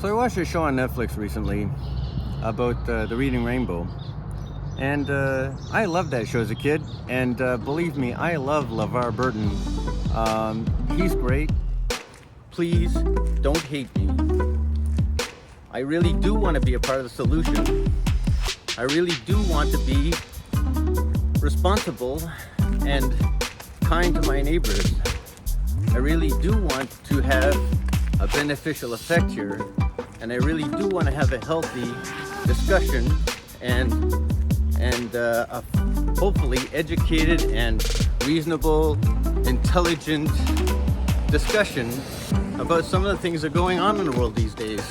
So I watched a show on Netflix recently about the Reading Rainbow, and I loved that show as a kid. And believe me, I love LeVar Burton. He's great. Please don't hate me. I really do want to be a part of the solution. I really do want to be responsible and kind to my neighbors. I really do want to have a beneficial effect here, and I really do want to have a healthy discussion and a hopefully educated and reasonable, intelligent discussion about some of the things that are going on in the world these days.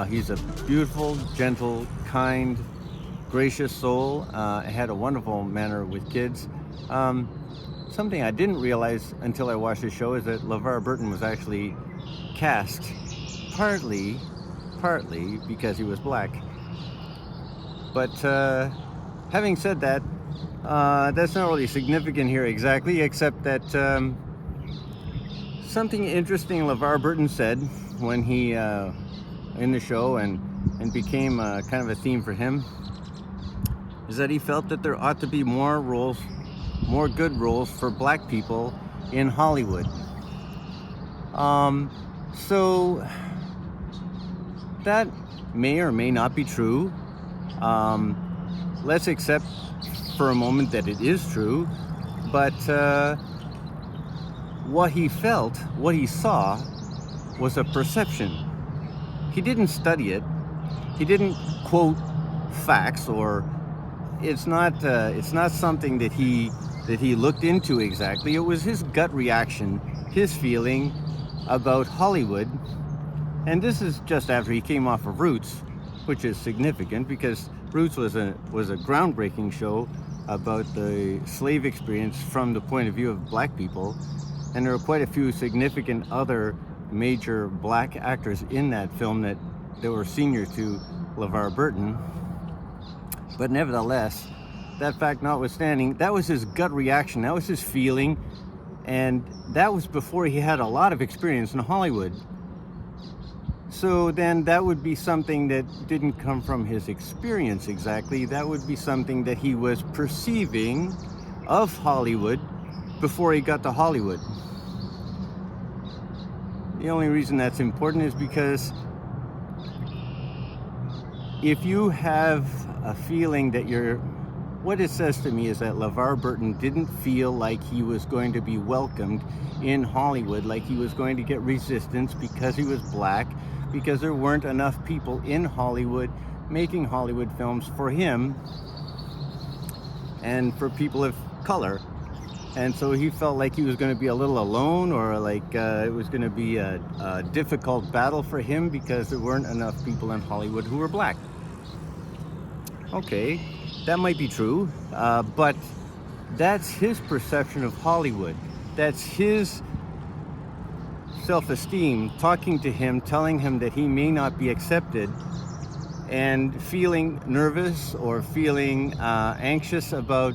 He's a beautiful, gentle, kind, gracious soul. Had a wonderful manner with kids. Something I didn't realize until I watched the show is that LeVar Burton was actually cast partly because he was black. But having said that, that's not really significant here exactly, except that something interesting LeVar Burton said when he in the show and became kind of a theme for him is that he felt that there ought to be more good roles for black people in Hollywood. So that may or may not be true. Let's accept for a moment that it is true, but what he felt, what he saw, was a perception. He didn't study it. He didn't quote facts, or it's not something that he looked into exactly. It was his gut reaction, his feeling about Hollywood. And this is just after he came off of Roots, which is significant because Roots was a groundbreaking show about the slave experience from the point of view of black people. And there were quite a few significant other major black actors in that film that were senior to LeVar Burton. But nevertheless, that fact notwithstanding, that was his gut reaction, that was his feeling, and that was before he had a lot of experience in Hollywood. So then that would be something that didn't come from his experience exactly. That would be something that he was perceiving of Hollywood before he got to Hollywood. The only reason that's important is because if you have a feeling that what it says to me is that LeVar Burton didn't feel like he was going to be welcomed in Hollywood, like he was going to get resistance because he was black, because there weren't enough people in Hollywood making Hollywood films for him and for people of color. And so he felt like he was going to be a little alone, or like it was going to be a difficult battle for him because there weren't enough people in Hollywood who were black. Okay, that might be true, but that's his perception of Hollywood. That's his self-esteem talking to him, telling him that he may not be accepted, and feeling nervous or feeling anxious about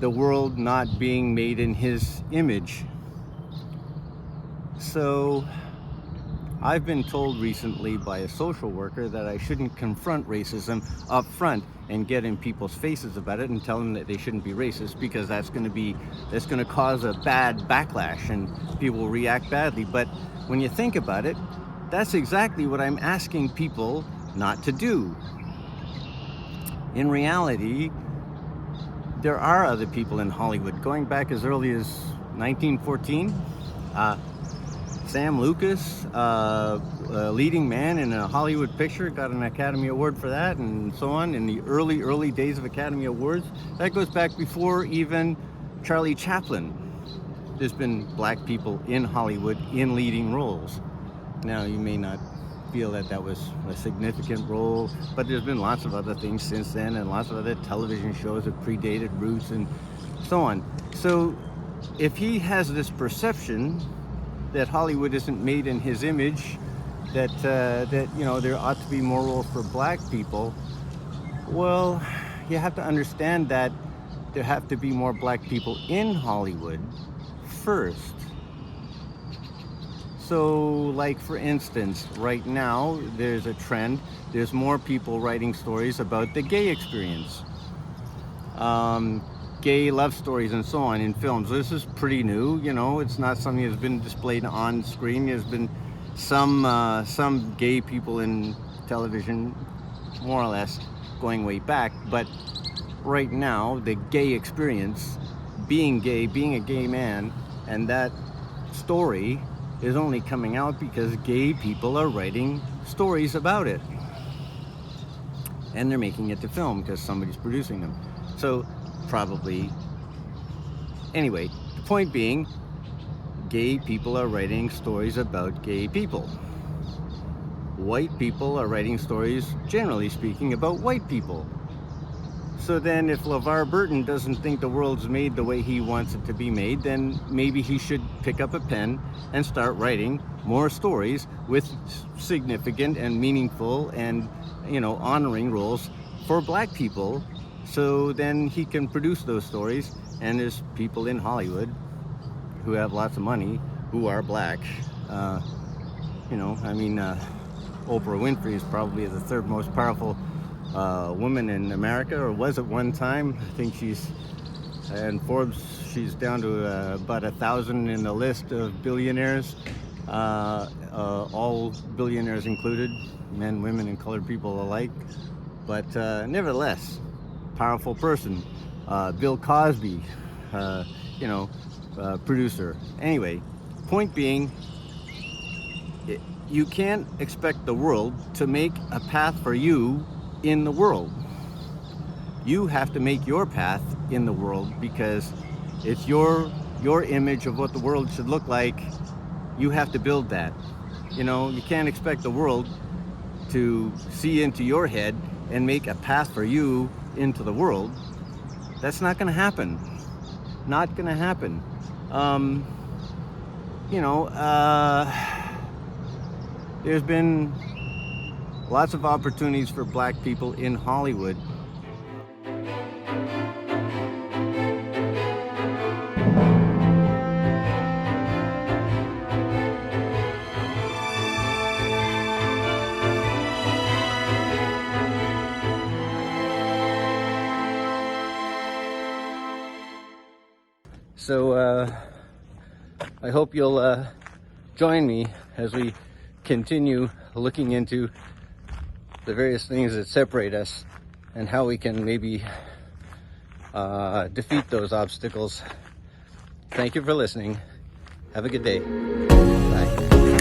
the world not being made in his image. So I've been told recently by a social worker that I shouldn't confront racism up front and get in people's faces about it and tell them that they shouldn't be racist, because that's going to cause a bad backlash and people will react badly. But when you think about it, that's exactly what I'm asking people not to do. In reality, there are other people in Hollywood, going back as early as 1914. Sam Lucas, a leading man in a Hollywood picture, got an Academy Award for that, and so on, in the early days of Academy Awards. That goes back before even Charlie Chaplin. There's been black people in Hollywood in leading roles. Now, you may not feel that was a significant role, but there's been lots of other things since then, and lots of other television shows that predated Roots and so on. So if he has this perception that Hollywood isn't made in his image, that there ought to be more roles for black people, well, you have to understand that there have to be more black people in Hollywood first So, like for instance, right now there's a trend. There's more people writing stories about the gay experience, gay love stories, and so on in films. This is pretty new. You know, it's not something that's been displayed on screen. There's been some gay people in television, more or less, going way back. But right now, the gay experience, being gay, being a gay man, and that story is only coming out because gay people are writing stories about it, and they're making it to film because somebody's producing them. So probably, anyway, the point being, gay people are writing stories about gay people. White people are writing stories, generally speaking, about white people. So then if LeVar Burton doesn't think the world's made the way he wants it to be made, then maybe he should pick up a pen and start writing more stories with significant and meaningful and, you know, honoring roles for black people. So then he can produce those stories, and there's people in Hollywood who have lots of money who are black. You know, I mean, Oprah Winfrey is probably the third most powerful woman in America, or was at one time. I think she's, and Forbes, she's down to about 1,000 in the list of billionaires, all billionaires included, men, women, and colored people alike. But nevertheless, powerful person. Bill Cosby, you know, producer. Anyway, point being, you can't expect the world to make a path for you in the world. You have to make your path in the world, because it's your image of what the world should look like. You have to build that. You know, you can't expect the world to see into your head and make a path for you into the world. That's not going to happen. Not going to happen. You know, there's been lots of opportunities for black people in Hollywood. So I hope you'll join me as we continue looking into the various things that separate us and how we can maybe defeat those obstacles. Thank you for listening. Have a good day. Bye.